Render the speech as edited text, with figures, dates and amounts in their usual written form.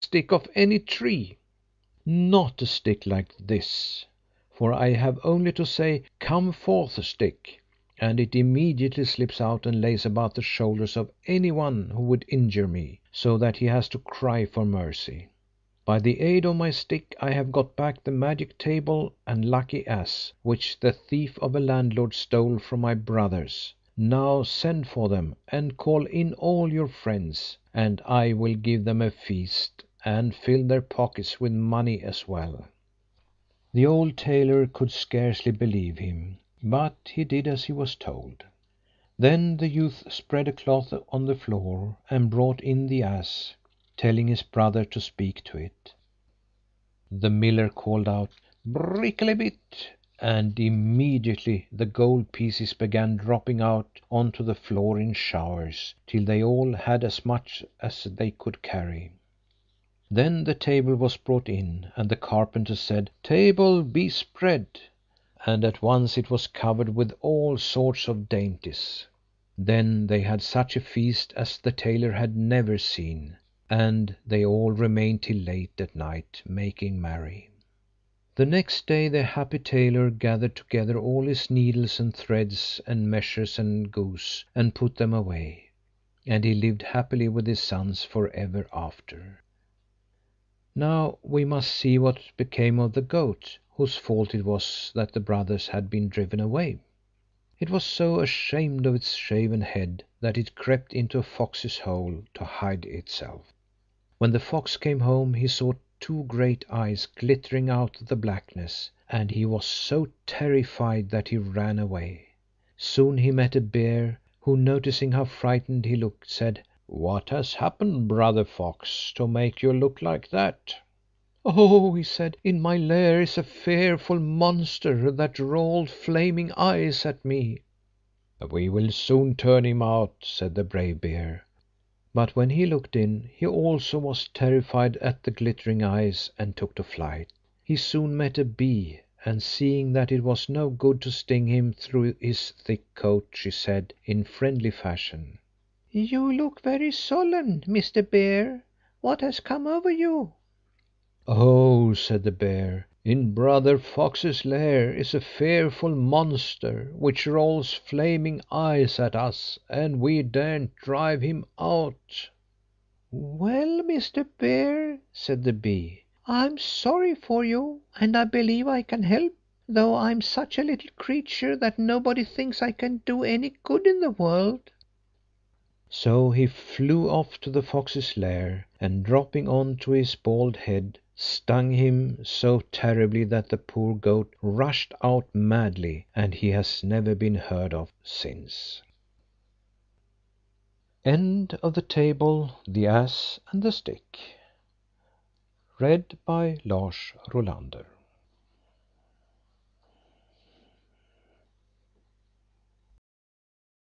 stick of any tree." "Not a stick like this, for I have only to say, 'Come forth, stick,' and it immediately slips out and lays about the shoulders of any one who would injure me, so that he has to cry for mercy. By the aid of my stick I have got back the magic table and lucky ass, which the thief of a landlord stole from my brothers. Now send for them, and call in all your friends, and I will give them a feast, and fill their pockets with money as well." The old tailor could scarcely believe him, but he did as he was told. Then the youth spread a cloth on the floor and brought in the ass, telling his brother to speak to it. The miller called out, "Bricklebrit," and immediately the gold pieces began dropping out onto the floor in showers, till they all had as much as they could carry. Then the table was brought in, and the carpenter said, "Table, be spread," and at once it was covered with all sorts of dainties. Then they had such a feast as the tailor had never seen, and they all remained till late at night making merry. The next day the happy tailor gathered together all his needles and threads and measures and goose, and put them away, and he lived happily with his sons for ever after. Now we must see what became of the goat, whose fault it was that the brothers had been driven away. It was so ashamed of its shaven head that it crept into a fox's hole to hide itself. When the fox came home he saw two great eyes glittering out of the blackness, and he was so terrified that he ran away. Soon he met a bear, who, noticing how frightened he looked, said, "What has happened, brother fox, to make you look like that?" "Oh," he said, "in my lair is a fearful monster that rolled flaming eyes at me." "We will soon turn him out," said the brave bear. But when he looked in, he also was terrified at the glittering eyes and took to flight. He soon met a bee, and seeing that it was no good to sting him through his thick coat, she said, in friendly fashion, "You look very solemn, Mr. Bear. What has come over you?" "Oh," said the bear, "in brother Fox's lair is a fearful monster, which rolls flaming eyes at us, and we daren't drive him out." "Well, Mr. Bear," said the bee, "I'm sorry for you, and I believe I can help, though I'm such a little creature that nobody thinks I can do any good in the world." So he flew off to the fox's lair, and dropping on to his bald head, stung him so terribly that the poor goat rushed out madly, and he has never been heard of since. End of the Table, the Ass and the Stick. Read by Lars Rolander.